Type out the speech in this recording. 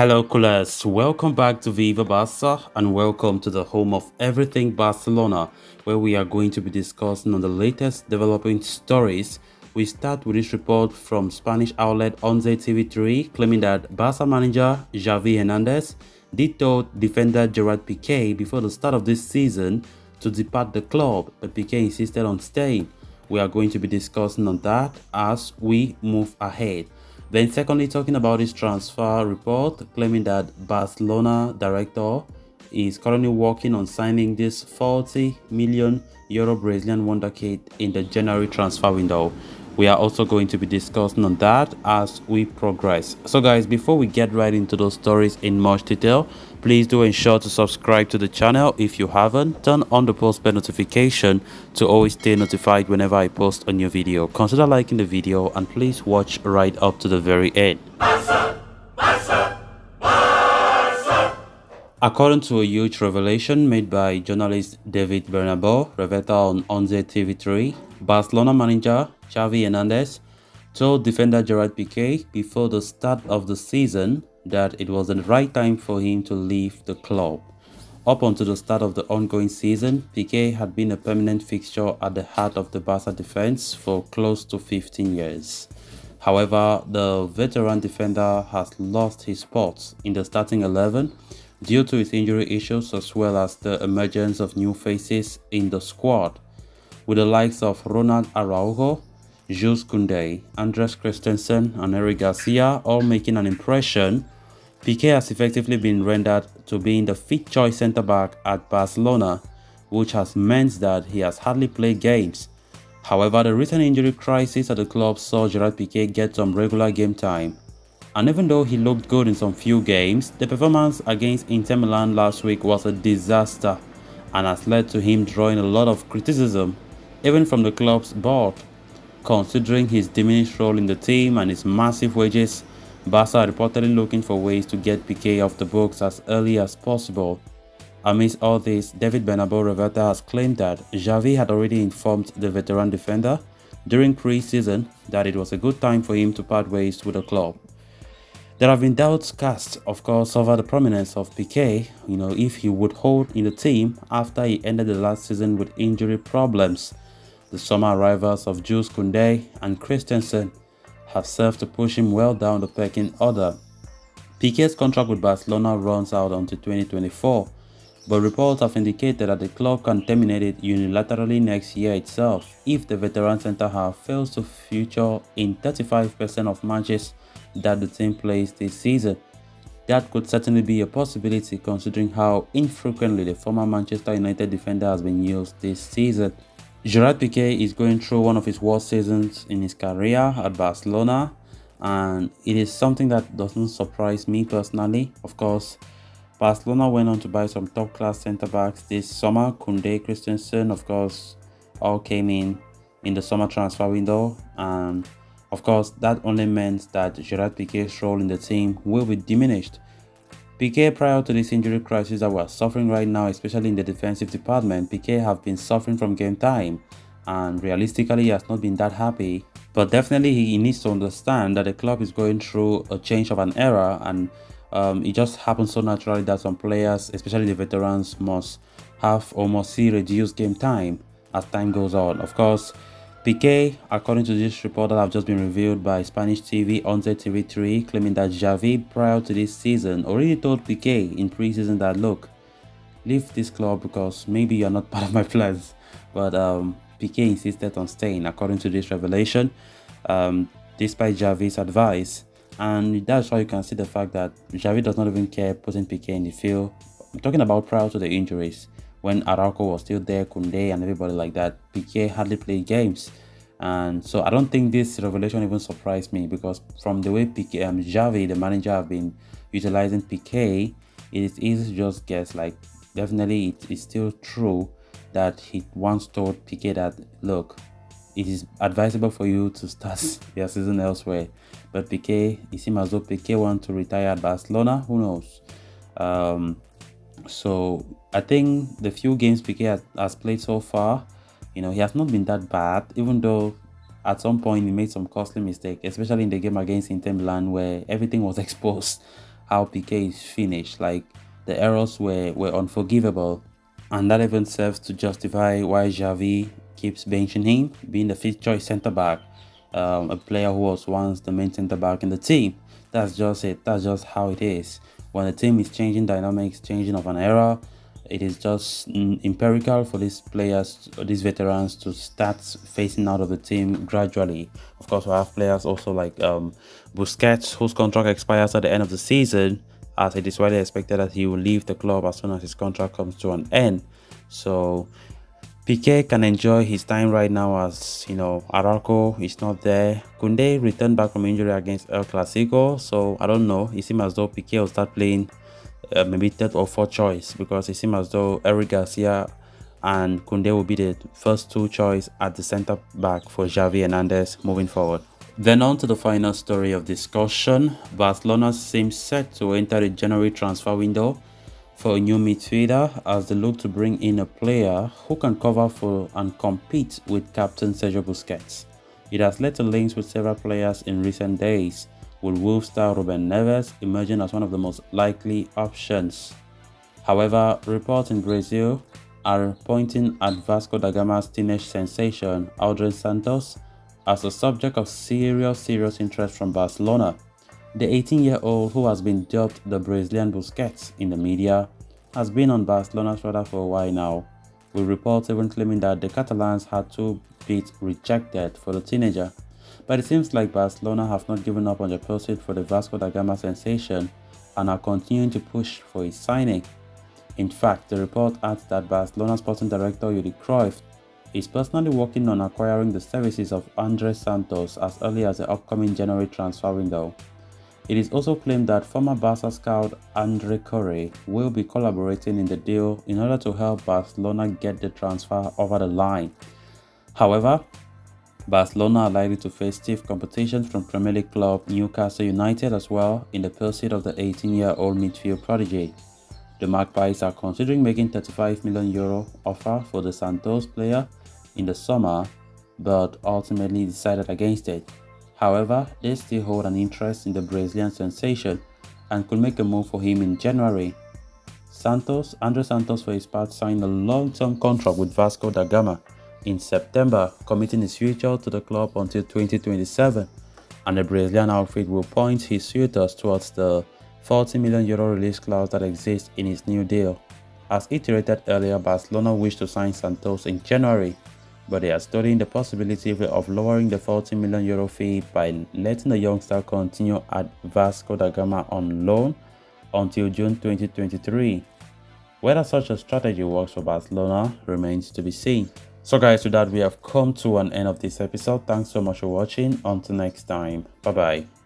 Hello, coolers. Welcome back to Viva Barca and welcome to the home of everything Barcelona, where we are going to be discussing on the latest developing stories. We start with this report from Spanish outlet Onze TV3 claiming that Barca manager Xavi Hernandez did tell defender Gerard Pique before the start of this season to depart the club, but Pique insisted on staying. We are going to be discussing on that as we move ahead. Then secondly, talking about his transfer report, claiming that Barcelona director is currently working on signing this 40 million euro Brazilian wonderkid in the January transfer window. We are also going to be discussing on that as we progress. So guys, before we get right into those stories in much detail, please do ensure to subscribe to the channel if you haven't. Turn on the post bell notification to always stay notified whenever I post a new video. Consider liking the video and please watch right up to the very end. According to a huge revelation made by journalist David Bernabeu, revealed on Onze TV3, Barcelona manager Xavi Hernandez told defender Gerard Pique before the start of the season that it was the right time for him to leave the club. Up until the start of the ongoing season, Pique had been a permanent fixture at the heart of the Barca defense for close to 15 years. However, the veteran defender has lost his spot in the starting 11 due to his injury issues as well as the emergence of new faces in the squad, with the likes of Ronald Araujo, Jules Koundé, Andres Christensen and Eric Garcia all making an impression. Pique has effectively been rendered to being the fifth choice centre-back at Barcelona, which has meant that he has hardly played games. However, the recent injury crisis at the club saw Gerard Pique get some regular game time. And even though he looked good in some few games, the performance against Inter Milan last week was a disaster and has led to him drawing a lot of criticism, even from the club's board. Considering his diminished role in the team and his massive wages, Barca are reportedly looking for ways to get Pique off the books as early as possible. Amidst all this, David Bernabeu Reverte has claimed that Xavi had already informed the veteran defender during pre-season that it was a good time for him to part ways with the club. There have been doubts cast, of course, over the prominence of Pique, if he would hold in the team after he ended the last season with injury problems. The summer arrivals of Jules Koundé and Christensen have served to push him well down the pecking order. Pique's contract with Barcelona runs out until 2024, but reports have indicated that the club can terminate it unilaterally next year itself if the veteran centre-half fails to feature in 35% of matches that the team plays this season. That could certainly be a possibility considering how infrequently the former Manchester United defender has been used this season. Gerard Pique is going through one of his worst seasons in his career at Barcelona, and it is something that doesn't surprise me personally. Of course, Barcelona went on to buy some top-class centre-backs this summer. Koundé, Christensen, of course, all came in the summer transfer window, and of course, that only meant that Gerard Pique's role in the team will be diminished. Pique, prior to this injury crisis that we're suffering right now, especially in the defensive department, Pique have been suffering from game time, and realistically he has not been that happy. But definitely he needs to understand that the club is going through a change of an era, and it just happens so naturally that some players, especially the veterans, must have or must see reduced game time as time goes on. Of course, Pique, according to this report that have just been revealed by Spanish TV Onze TV3, claiming that Xavi, prior to this season, already told Pique in pre-season that, look, leave this club because maybe you're not part of my plans. But Pique insisted on staying, according to this revelation, despite Xavi's advice. And that's why you can see the fact that Xavi does not even care putting Pique in the field. I'm talking about prior to the injuries, when Araujo was still there, Koundé and everybody like that. Pique hardly played games. And so I don't think this revelation even surprised me, because from the way Xavi, the manager, have been utilizing Pique, it is easy to just guess, like, definitely it is still true that he once told Pique that, look, it is advisable for you to start your season elsewhere. But Pique, it seems as though Pique wants to retire at Barcelona. Who knows? So I think the few games Pique has played so far, he has not been that bad, even though at some point he made some costly mistake, especially in the game against Inter Milan where everything was exposed. how Pique is finished. Like the errors were unforgivable, and that even serves to justify why Xavi keeps benching him, being the fifth choice centre back, a player who was once the main centre back in the team. That's just it. That's just how it is. When the team is changing dynamics, changing of an era, it is just empirical for these players, these veterans, to start phasing out of the team gradually. Of course, we have players also like Busquets, whose contract expires at the end of the season, as it is widely expected that he will leave the club as soon as his contract comes to an end. So Pique can enjoy his time right now, as you know, Araujo is not there. Kunde returned back from injury against El Clasico, so I don't know. It seems as though Pique will start playing maybe third or fourth choice, because it seems as though Eric Garcia and Kunde will be the first two choice at the centre back for Xavi Hernandez moving forward. Then on to the final story of discussion. Barcelona seems set to enter the January transfer window for a new midfielder, as they look to bring in a player who can cover for and compete with captain Sergio Busquets. It has led to links with several players in recent days, with Wolves star Ruben Neves emerging as one of the most likely options. However, reports in Brazil are pointing at Vasco da Gama's teenage sensation Andres Santos as a subject of serious interest from Barcelona. The 18-year-old, who has been dubbed the Brazilian Busquets in the media, has been on Barcelona's radar for a while now, with reports even claiming that the Catalans had two bids rejected for the teenager. But it seems like Barcelona have not given up on the pursuit for the Vasco da Gama sensation and are continuing to push for his signing. In fact, the report adds that Barcelona sporting director Yuri Cruyff is personally working on acquiring the services of Andres Santos as early as the upcoming January transfer window. It is also claimed that former Barca scout Andre Corre will be collaborating in the deal in order to help Barcelona get the transfer over the line. However, Barcelona are likely to face stiff competition from Premier League club Newcastle United as well in the pursuit of the 18-year-old midfield prodigy. The Magpies are considering making €35 million offer for the Santos player in the summer, but ultimately decided against it. However, they still hold an interest in the Brazilian sensation and could make a move for him in January. Andres Santos for his part signed a long-term contract with Vasco da Gama in September, committing his future to the club until 2027, and the Brazilian outfit will point his suitors towards the €40 million release clause that exists in his new deal. As iterated earlier, Barcelona wished to sign Santos in January, but they are studying the possibility of lowering the €40 million fee by letting the youngster continue at Vasco da Gama on loan until June 2023. Whether such a strategy works for Barcelona remains to be seen. So guys, with that, we have come to an end of this episode. Thanks so much for watching. Until next time, bye bye.